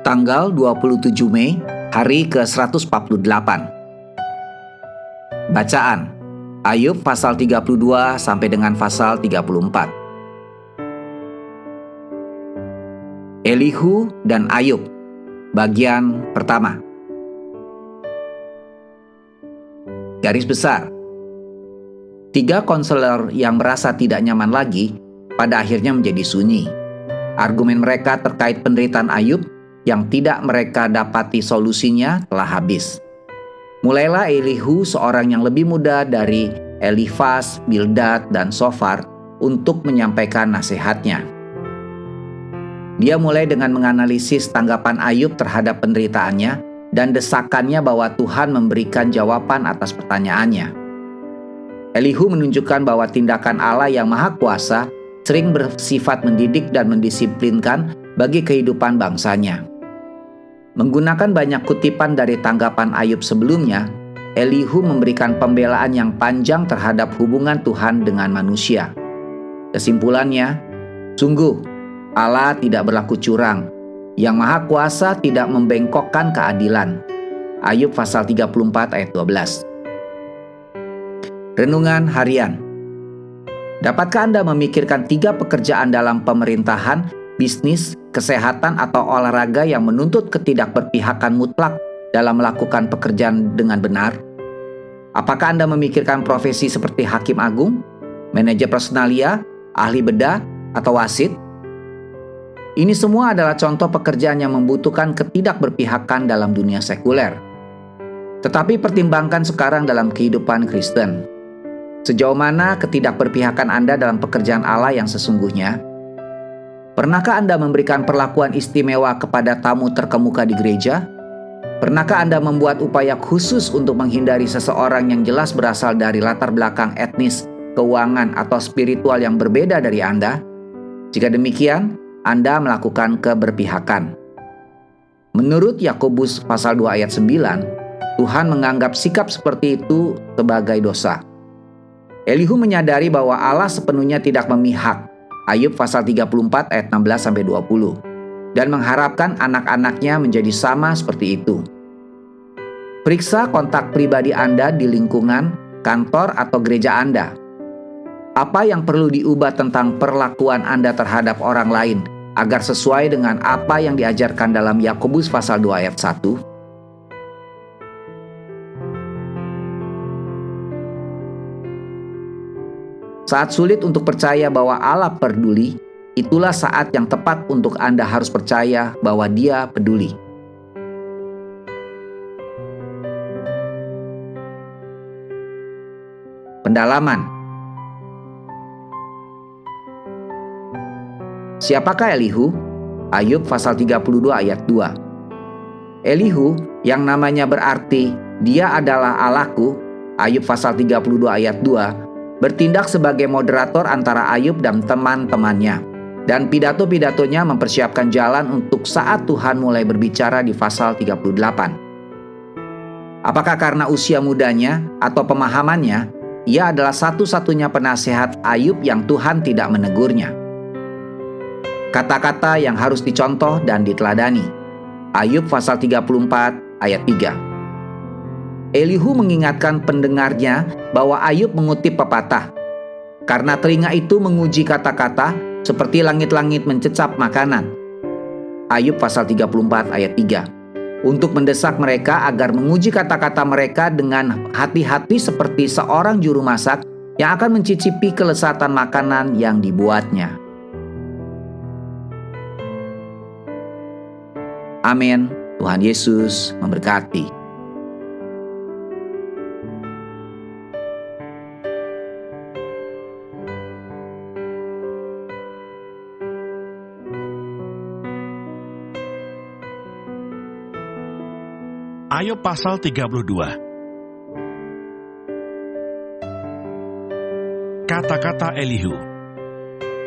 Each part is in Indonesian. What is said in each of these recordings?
Tanggal 27 Mei, hari ke-148. Bacaan Ayub pasal 32 sampai dengan pasal 34. Elihu dan Ayub, bagian pertama. Garis besar. 3 konselor yang merasa tidak nyaman lagi pada akhirnya menjadi sunyi. Argumen mereka terkait penderitaan Ayub yang tidak mereka dapati solusinya telah habis. Mulailah Elihu, seorang yang lebih muda dari Elifaz, Bildad, dan Sofar, untuk menyampaikan nasihatnya. Dia mulai dengan menganalisis tanggapan Ayub terhadap penderitaannya dan desakannya bahwa Tuhan memberikan jawaban atas pertanyaannya. Elihu menunjukkan bahwa tindakan Allah yang Maha Kuasa sering bersifat mendidik dan mendisiplinkan bagi kehidupan bangsanya. Menggunakan banyak kutipan dari tanggapan Ayub sebelumnya, Elihu memberikan pembelaan yang panjang terhadap hubungan Tuhan dengan manusia. Kesimpulannya, sungguh Allah tidak berlaku curang, yang Maha Kuasa tidak membengkokkan keadilan. Ayub pasal 34 ayat 12. Renungan harian. Dapatkah Anda memikirkan 3 pekerjaan dalam pemerintahan, bisnis, kesehatan, atau olahraga yang menuntut ketidakberpihakan mutlak dalam melakukan pekerjaan dengan benar? Apakah Anda memikirkan profesi seperti hakim agung, manajer personalia, ahli bedah, atau wasit? Ini semua adalah contoh pekerjaan yang membutuhkan ketidakberpihakan dalam dunia sekuler. Tetapi pertimbangkan sekarang dalam kehidupan Kristen. Sejauh mana ketidakberpihakan Anda dalam pekerjaan Allah yang sesungguhnya? Pernahkah Anda memberikan perlakuan istimewa kepada tamu terkemuka di gereja? Pernahkah Anda membuat upaya khusus untuk menghindari seseorang yang jelas berasal dari latar belakang etnis, keuangan, atau spiritual yang berbeda dari Anda? Jika demikian, Anda melakukan keberpihakan. Menurut Yakobus pasal 2 ayat 9, Tuhan menganggap sikap seperti itu sebagai dosa. Elihu menyadari bahwa Allah sepenuhnya tidak memihak. Ayub pasal 34 ayat 16-20, dan mengharapkan anak-anaknya menjadi sama seperti itu. Periksa kontak pribadi Anda di lingkungan, kantor, atau gereja Anda. Apa yang perlu diubah tentang perlakuan Anda terhadap orang lain agar sesuai dengan apa yang diajarkan dalam Yakobus pasal 2 ayat 1? Saat sulit untuk percaya bahwa Allah peduli, itulah saat yang tepat untuk Anda harus percaya bahwa Dia peduli. Pendalaman. Siapakah Elihu? Ayub pasal 32 ayat 2. Elihu, yang namanya berarti Dia adalah Allahku, Ayub pasal 32 ayat 2, bertindak sebagai moderator antara Ayub dan teman-temannya. Dan pidato-pidatonya mempersiapkan jalan untuk saat Tuhan mulai berbicara di pasal 38. Apakah karena usia mudanya atau pemahamannya, ia adalah satu-satunya penasihat Ayub yang Tuhan tidak menegurnya. Kata-kata yang harus dicontoh dan diteladani. Ayub pasal 34 ayat 3. Elihu mengingatkan pendengarnya bahwa Ayub mengutip pepatah, "Karena telinga itu menguji kata-kata, seperti langit-langit mencecap makanan." Ayub pasal 34 ayat 3. Untuk mendesak mereka agar menguji kata-kata mereka dengan hati-hati seperti seorang juru masak yang akan mencicipi kelezatan makanan yang dibuatnya. Amin. Tuhan Yesus memberkati. Ayub pasal 32. Kata-kata Elihu.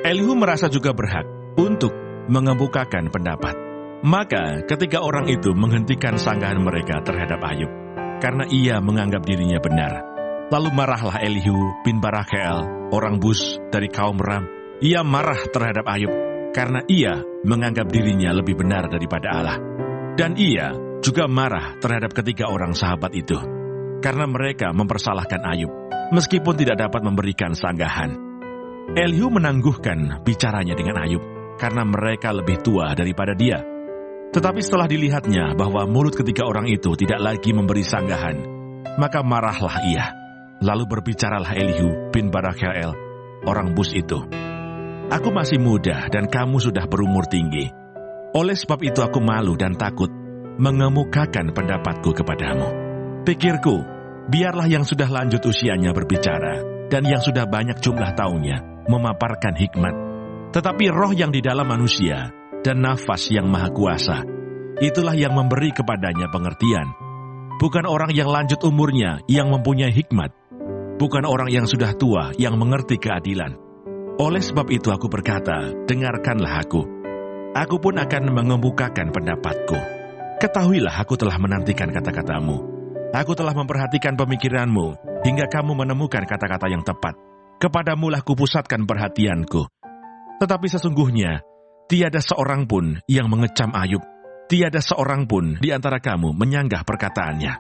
Elihu merasa juga berhak untuk mengemukakan pendapat. Maka ketika orang itu menghentikan sanggahan mereka terhadap Ayub, karena ia menganggap dirinya benar, lalu marahlah Elihu bin Barakhel, orang Bus dari kaum Ram. Ia marah terhadap Ayub, karena ia menganggap dirinya lebih benar daripada Allah. Dan ia juga marah terhadap ketiga orang sahabat itu, karena mereka mempersalahkan Ayub, meskipun tidak dapat memberikan sanggahan. Elihu menangguhkan bicaranya dengan Ayub, karena mereka lebih tua daripada dia. Tetapi setelah dilihatnya bahwa mulut ketiga orang itu tidak lagi memberi sanggahan, maka marahlah ia. Lalu berbicaralah Elihu bin Barakhiel, orang Bus itu. Aku masih muda dan kamu sudah berumur tinggi. Oleh sebab itu aku malu dan takut mengemukakan pendapatku kepadamu. Pikirku, biarlah yang sudah lanjut usianya berbicara, dan yang sudah banyak jumlah tahunnya memaparkan hikmat. Tetapi roh yang di dalam manusia dan nafas yang maha kuasa, itulah yang memberi kepadanya pengertian. Bukan orang yang lanjut umurnya yang mempunyai hikmat, bukan orang yang sudah tua yang mengerti keadilan. Oleh sebab itu aku berkata, dengarkanlah aku. Aku pun akan mengemukakan pendapatku. Ketahuilah aku telah menantikan kata-katamu. Aku telah memperhatikan pemikiranmu, hingga kamu menemukan kata-kata yang tepat. Kepadamulah kupusatkan perhatianku. Tetapi sesungguhnya, tiada seorang pun yang mengecam Ayub. Tiada seorang pun di antara kamu menyanggah perkataannya.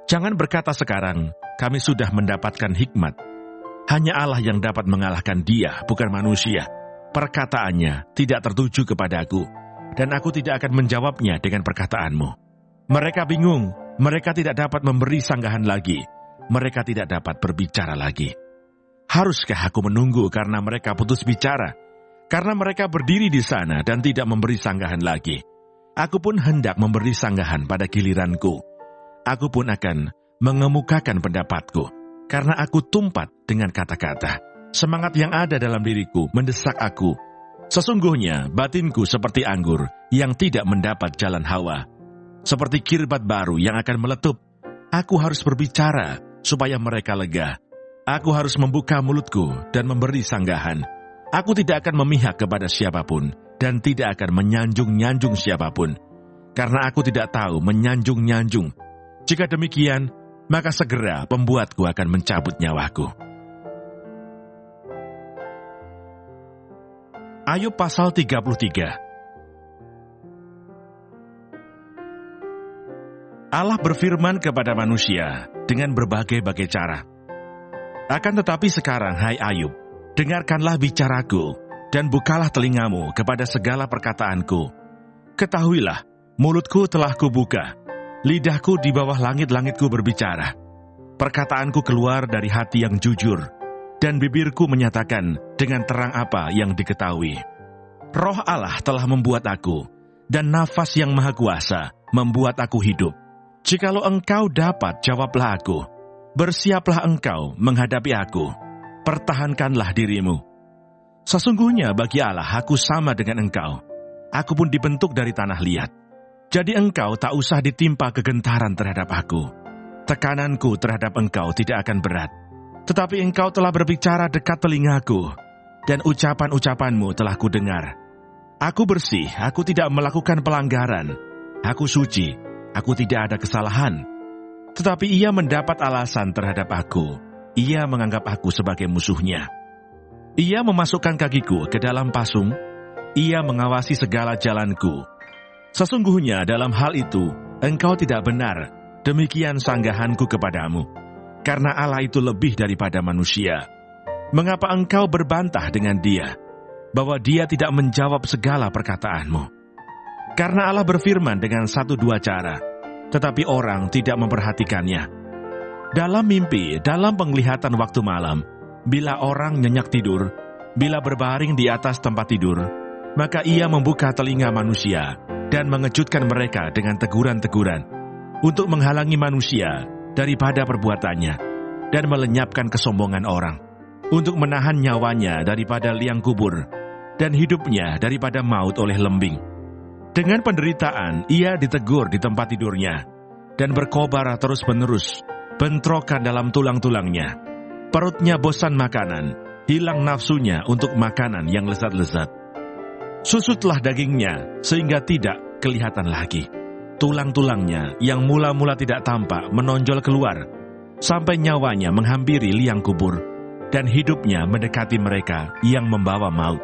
Jangan berkata sekarang, kami sudah mendapatkan hikmat. Hanya Allah yang dapat mengalahkan dia, bukan manusia. Perkataannya tidak tertuju kepadaku, dan aku tidak akan menjawabnya dengan perkataanmu. Mereka bingung, mereka tidak dapat memberi sanggahan lagi. Mereka tidak dapat berbicara lagi. Haruskah aku menunggu karena mereka putus bicara? Karena mereka berdiri di sana dan tidak memberi sanggahan lagi. Aku pun hendak memberi sanggahan pada giliranku. Aku pun akan mengemukakan pendapatku, karena aku tumpat dengan kata-kata. Semangat yang ada dalam diriku mendesak aku. Sesungguhnya batinku seperti anggur yang tidak mendapat jalan hawa. Seperti kirbat baru yang akan meletup. Aku harus berbicara supaya mereka lega. Aku harus membuka mulutku dan memberi sanggahan. Aku tidak akan memihak kepada siapapun dan tidak akan menyanjung-nyanjung siapapun. Karena aku tidak tahu menyanjung-nyanjung. Jika demikian, maka segera pembuatku akan mencabut nyawaku. Ayub pasal 33. Allah berfirman kepada manusia dengan berbagai-bagai cara. Akan tetapi sekarang, hai Ayub, dengarkanlah bicaraku, dan bukalah telingamu kepada segala perkataanku. Ketahuilah, mulutku telah kubuka, lidahku di bawah langit-langitku berbicara. Perkataanku keluar dari hati yang jujur, dan bibirku menyatakan dengan terang apa yang diketahui. Roh Allah telah membuat aku, dan nafas yang maha kuasa membuat aku hidup. Jikalau engkau dapat, jawablah aku. Bersiaplah engkau menghadapi aku. Pertahankanlah dirimu. Sesungguhnya bagi Allah aku sama dengan engkau. Aku pun dibentuk dari tanah liat. Jadi engkau tak usah ditimpa kegentaran terhadap aku. Tekananku terhadap engkau tidak akan berat. Tetapi engkau telah berbicara dekat telingaku, dan ucapan-ucapanmu telah kudengar. Aku bersih, aku tidak melakukan pelanggaran. Aku suci, aku tidak ada kesalahan. Tetapi ia mendapat alasan terhadap aku. Ia menganggap aku sebagai musuhnya. Ia memasukkan kakiku ke dalam pasung. Ia mengawasi segala jalanku. Sesungguhnya dalam hal itu, engkau tidak benar. Demikian sanggahanku kepadamu. Karena Allah itu lebih daripada manusia. Mengapa engkau berbantah dengan dia, bahwa dia tidak menjawab segala perkataanmu? Karena Allah berfirman dengan 1-2 cara, tetapi orang tidak memperhatikannya. Dalam mimpi, dalam penglihatan waktu malam, bila orang nyenyak tidur, bila berbaring di atas tempat tidur, maka ia membuka telinga manusia dan mengejutkan mereka dengan teguran-teguran untuk menghalangi manusia daripada perbuatannya dan melenyapkan kesombongan orang, untuk menahan nyawanya daripada liang kubur dan hidupnya daripada maut oleh lembing. Dengan penderitaan ia ditegur di tempat tidurnya dan berkobar terus-menerus, bentrokan dalam tulang-tulangnya. Perutnya bosan makanan, hilang nafsunya untuk makanan yang lezat-lezat. Susutlah dagingnya sehingga tidak kelihatan lagi. Tulang-tulangnya yang mula-mula tidak tampak menonjol keluar, sampai nyawanya menghampiri liang kubur, dan hidupnya mendekati mereka yang membawa maut.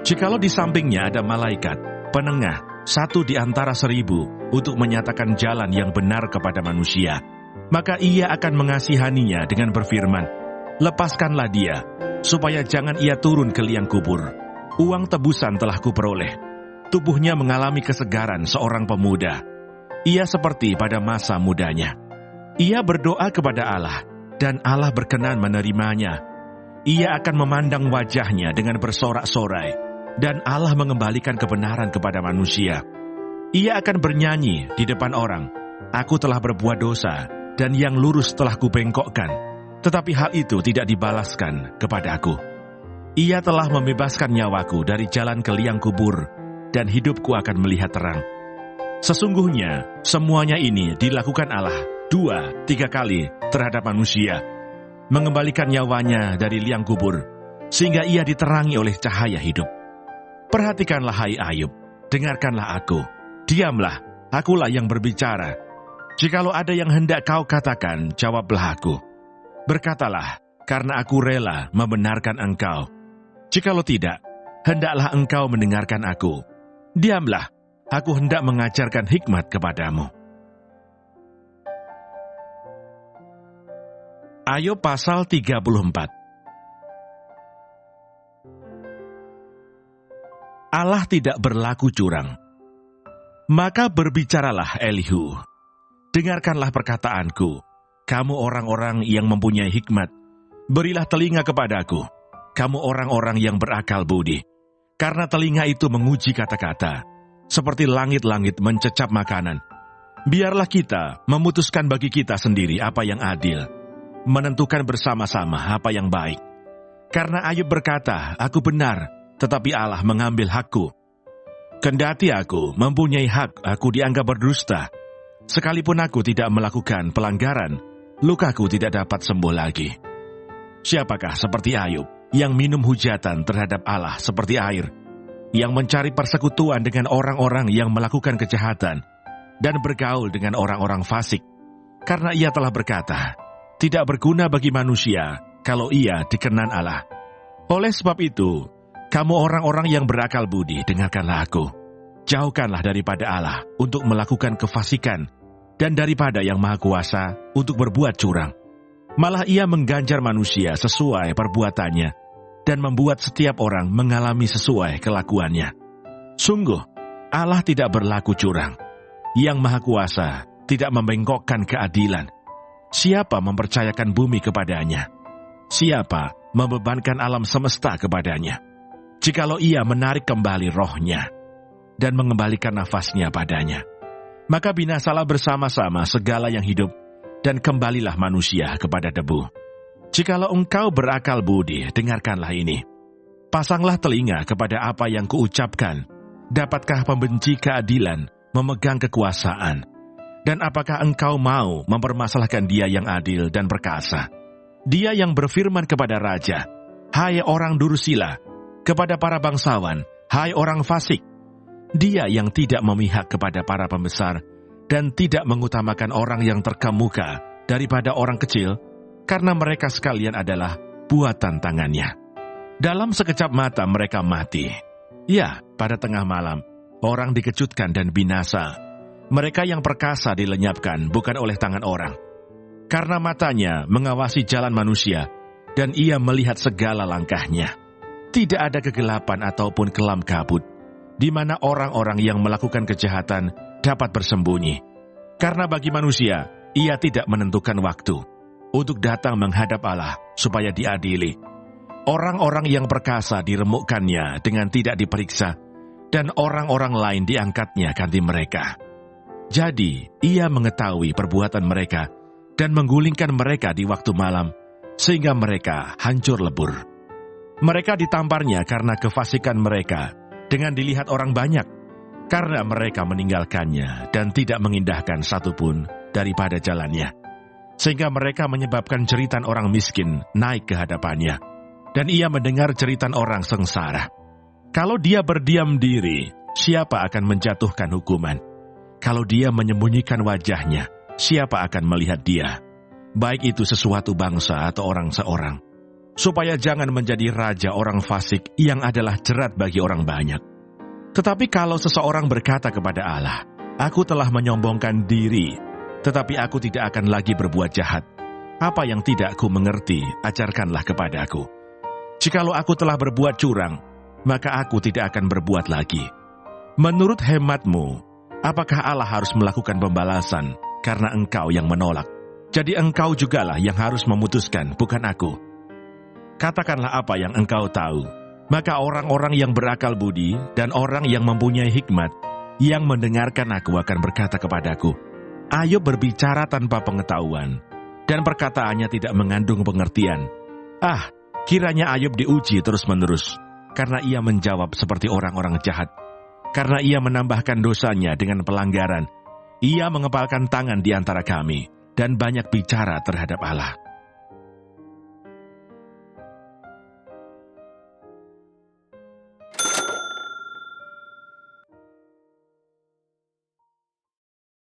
Jikalau di sampingnya ada malaikat, penengah, satu di antara 1000 untuk menyatakan jalan yang benar kepada manusia, maka ia akan mengasihaninya dengan berfirman, lepaskanlah dia, supaya jangan ia turun ke liang kubur. Uang tebusan telah kuperoleh. Tubuhnya mengalami kesegaran seorang pemuda. Ia seperti pada masa mudanya. Ia berdoa kepada Allah, dan Allah berkenan menerimanya. Ia akan memandang wajahnya dengan bersorak-sorai, dan Allah mengembalikan kebenaran kepada manusia. Ia akan bernyanyi di depan orang, aku telah berbuat dosa, dan yang lurus telah kubengkokkan, tetapi hal itu tidak dibalaskan kepadaku. Ia telah membebaskan nyawaku dari jalan ke liang kubur, dan hidupku akan melihat terang. Sesungguhnya, semuanya ini dilakukan Allah 2-3 kali terhadap manusia, mengembalikan nyawanya dari liang kubur, sehingga ia diterangi oleh cahaya hidup. Perhatikanlah hai Ayub, dengarkanlah aku, diamlah, akulah yang berbicara. Jikalau ada yang hendak kau katakan, jawablah aku. Berkatalah, karena aku rela membenarkan engkau. Jikalau tidak, hendaklah engkau mendengarkan aku. Diamlah, aku hendak mengajarkan hikmat kepadamu. Ayub pasal 34. Allah tidak berlaku curang. Maka berbicaralah Elihu. Dengarkanlah perkataanku, kamu orang-orang yang mempunyai hikmat. Berilah telinga kepadaku, kamu orang-orang yang berakal budi. Karena telinga itu menguji kata-kata, seperti langit-langit mencecap makanan. Biarlah kita memutuskan bagi kita sendiri apa yang adil, menentukan bersama-sama apa yang baik. Karena Ayub berkata, aku benar, tetapi Allah mengambil hakku. Kendati aku mempunyai hak, aku dianggap berdusta. Sekalipun aku tidak melakukan pelanggaran, lukaku tidak dapat sembuh lagi. Siapakah seperti Ayub, yang minum hujatan terhadap Allah seperti air, yang mencari persekutuan dengan orang-orang yang melakukan kejahatan, dan bergaul dengan orang-orang fasik, karena ia telah berkata, tidak berguna bagi manusia kalau ia dikenan Allah. Oleh sebab itu, kamu orang-orang yang berakal budi, dengarkanlah aku. Jauhkanlah daripada Allah untuk melakukan kefasikan, dan daripada yang Maha Kuasa untuk berbuat curang. Malah ia mengganjar manusia sesuai perbuatannya, dan membuat setiap orang mengalami sesuai kelakuannya. Sungguh, Allah tidak berlaku curang. Yang Maha Kuasa tidak membengkokkan keadilan. Siapa mempercayakan bumi kepadanya? Siapa membebankan alam semesta kepadanya? Jikalau ia menarik kembali rohnya dan mengembalikan nafasnya padanya, maka binasalah bersama-sama segala yang hidup dan kembalilah manusia kepada debu. Jikalau engkau berakal budi, dengarkanlah ini. Pasanglah telinga kepada apa yang kuucapkan. Dapatkah pembenci keadilan memegang kekuasaan? Dan apakah engkau mau mempermasalahkan dia yang adil dan perkasa? Dia yang berfirman kepada raja, hai orang Dursila, kepada para bangsawan, hai orang fasik. Dia yang tidak memihak kepada para pembesar, dan tidak mengutamakan orang yang terkemuka daripada orang kecil, karena mereka sekalian adalah buatan tangannya. Dalam sekejap mata mereka mati. Ya, pada tengah malam, orang dikejutkan dan binasa. Mereka yang perkasa dilenyapkan bukan oleh tangan orang. Karena matanya mengawasi jalan manusia, dan ia melihat segala langkahnya. Tidak ada kegelapan ataupun kelam kabut, di mana orang-orang yang melakukan kejahatan dapat bersembunyi. Karena bagi manusia, ia tidak menentukan waktu untuk datang menghadap Allah supaya diadili. Orang-orang yang perkasa diremukkannya dengan tidak diperiksa, dan orang-orang lain diangkatnya ganti mereka. Jadi, ia mengetahui perbuatan mereka dan menggulingkan mereka di waktu malam, sehingga mereka hancur lebur. Mereka ditamparnya karena kefasikan mereka, dengan dilihat orang banyak, karena mereka meninggalkannya dan tidak mengindahkan satupun daripada jalannya. Sehingga mereka menyebabkan jeritan orang miskin naik ke hadapannya, dan ia mendengar jeritan orang sengsara. Kalau dia berdiam diri, siapa akan menjatuhkan hukuman? Kalau dia menyembunyikan wajahnya, siapa akan melihat dia? Baik itu sesuatu bangsa atau orang seorang. Supaya jangan menjadi raja orang fasik yang adalah jerat bagi orang banyak. Tetapi kalau seseorang berkata kepada Allah, "Aku telah menyombongkan diri, tetapi aku tidak akan lagi berbuat jahat. Apa yang tidak ku mengerti, ajarkanlah kepadaku. Jikalau aku telah berbuat curang, maka aku tidak akan berbuat lagi." Menurut hematmu, apakah Allah harus melakukan pembalasan karena engkau yang menolak? Jadi engkau jugalah yang harus memutuskan, bukan aku. Katakanlah apa yang engkau tahu. Maka orang-orang yang berakal budi dan orang yang mempunyai hikmat yang mendengarkan aku akan berkata kepadaku, "Ayub berbicara tanpa pengetahuan, dan perkataannya tidak mengandung pengertian." Kiranya Ayub diuji terus-menerus, karena ia menjawab seperti orang-orang jahat. Karena ia menambahkan dosanya dengan pelanggaran, ia mengepalkan tangan di antara kami, dan banyak bicara terhadap Allah.